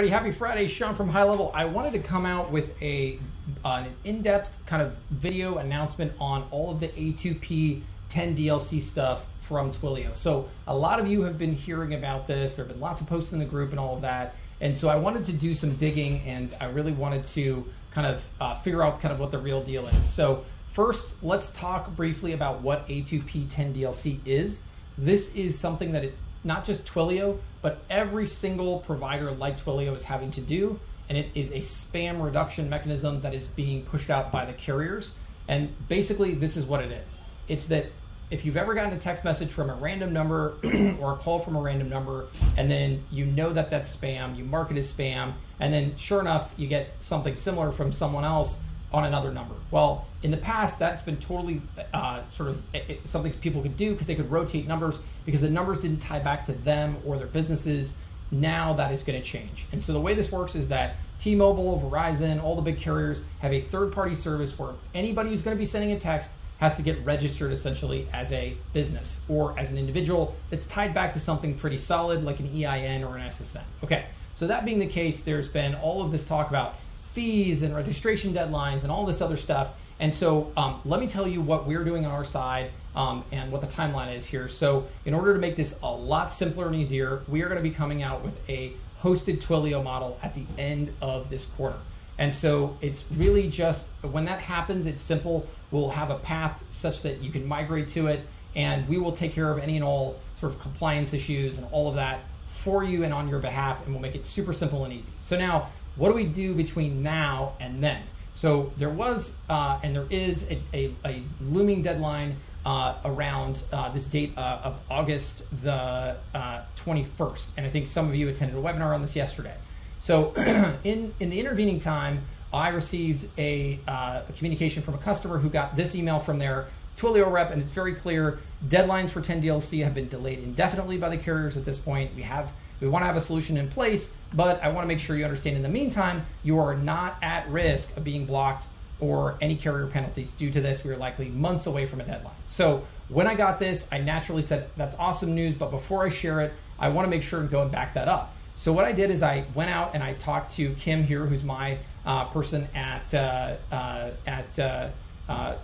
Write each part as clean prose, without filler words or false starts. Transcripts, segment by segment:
everybody. Happy Friday. Sean from High Level. I wanted to come out with an in-depth kind of video announcement on all of the A2P 10 DLC stuff from Twilio. So a lot of you have been hearing about this. There have been lots of posts in the group and all of that. And so I wanted to do some digging, and I really wanted to kind of figure out kind of what the real deal is. So first, let's talk briefly about what A2P 10 DLC is. This is something that not just Twilio, but every single provider like Twilio is having to do, and it is a spam reduction mechanism that is being pushed out by the carriers. And basically, this is what it is. It's that if you've ever gotten a text message from a random number or a call from a random number, and then you know that that's spam, you mark it as spam, and then sure enough, you get something similar from someone else on another number. Well, in the past, that's been totally something people could do because they could rotate numbers because the numbers didn't tie back to them or their businesses. Now that is going to change. And so the way this works is that T-Mobile, Verizon, all the big carriers have a third-party service where anybody who's going to be sending a text has to get registered essentially as a business or as an individual that's tied back to something pretty solid like an EIN or an SSN. Okay, so that being the case, there's been all of this talk about fees and registration deadlines and all this other stuff. And so let me tell you what we're doing on our side and what the timeline is here. So in order to make this a lot simpler and easier, we are going to be coming out with a hosted Twilio model at the end of this quarter. And so it's really just, when that happens, it's simple. We'll have a path such that you can migrate to it, and we will take care of any and all sort of compliance issues and all of that for you and on your behalf, and we'll make it super simple and easy. So now, what do we do between now and then? So there was and there is a looming deadline around this date of August the 21st. And I think some of you attended a webinar on this yesterday. So in the intervening time, I received a communication from a customer who got this email from their Twilio rep, and it's very clear. Deadlines for 10 DLC have been delayed indefinitely by the carriers at this point. We want to have a solution in place, but I want to make sure you understand in the meantime, you are not at risk of being blocked or any carrier penalties due to this. We are likely months away from a deadline. So when I got this, I naturally said, that's awesome news, but before I share it, I want to make sure and go and back that up. So what I did is I went out and I talked to Kim here, who's my person at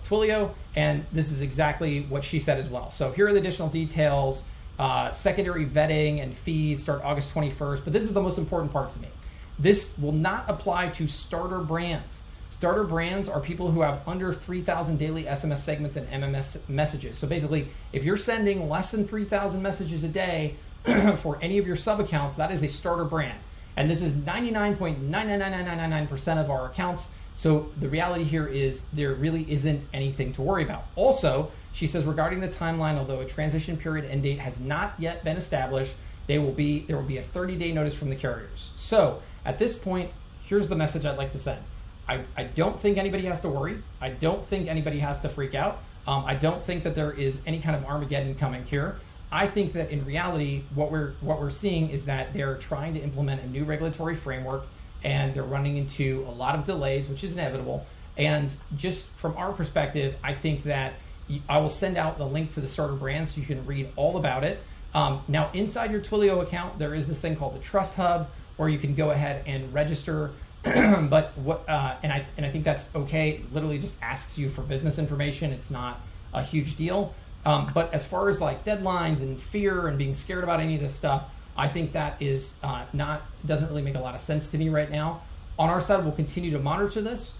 Twilio, and this is exactly what she said as well. So here are the additional details. Secondary vetting and fees start August 21st, but this is the most important part to me. This will not apply to starter brands. Starter brands are people who have under 3,000 daily SMS segments and MMS messages. So basically, if you're sending less than 3,000 messages a day for any of your sub-accounts, that is a starter brand. And this is 99.99999% of our accounts. So the reality here is there really isn't anything to worry about. Also, she says regarding the timeline, although a transition period end date has not yet been established, there will be a 30-day notice from the carriers. So at this point, here's the message I'd like to send. I don't think anybody has to worry. I don't think anybody has to freak out. I don't think that there is any kind of Armageddon coming here. I think that in reality, what we're seeing is that they're trying to implement a new regulatory framework, and they're running into a lot of delays, which is inevitable. And just from our perspective, I think that I will send out the link to the starter brand so you can read all about it. Now, inside your Twilio account, there is this thing called the Trust Hub, where you can go ahead and register. But and I think that's okay. It literally just asks you for business information. It's not a huge deal. But as far as like deadlines and fear and being scared about any of this stuff, I think that is doesn't really make a lot of sense to me right now. On our side, we'll continue to monitor this.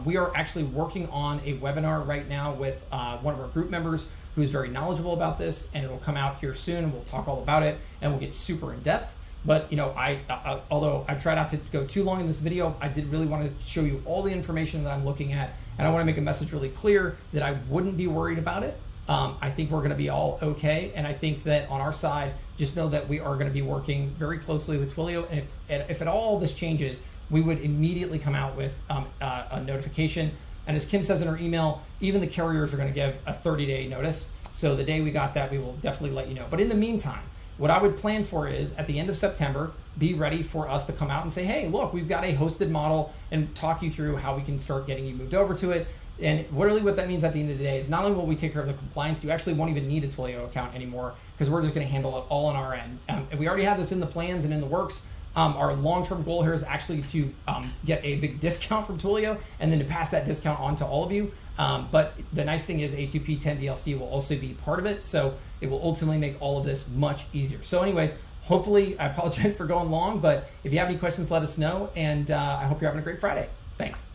We are actually working on a webinar right now with one of our group members who's very knowledgeable about this, and it'll come out here soon, and we'll talk all about it, and we'll get super in depth. But although I tried not to go too long in this video, I did really want to show you all the information that I'm looking at, and I want to make a message really clear that I wouldn't be worried about it. I think we're going to be all okay, and I think that on our side, just know that we are going to be working very closely with Twilio, and if at all this changes, we would immediately come out with a notification. And as Kim says in her email, even the carriers are going to give a 30-day notice. So the day we got that, we will definitely let you know. But in the meantime, what I would plan for is at the end of September, be ready for us to come out and say, hey, look, we've got a hosted model, and talk you through how we can start getting you moved over to it. And really what that means at the end of the day is not only will we take care of the compliance, you actually won't even need a Twilio account anymore because we're just going to handle it all on our end. And we already have this in the plans and in the works, Our long-term goal here is actually to get a big discount from Twilio and then to pass that discount on to all of you. But the nice thing is A2P 10 DLC will also be part of it, so it will ultimately make all of this much easier. So anyways, hopefully, I apologize for going long, but if you have any questions, let us know, and I hope you're having a great Friday. Thanks.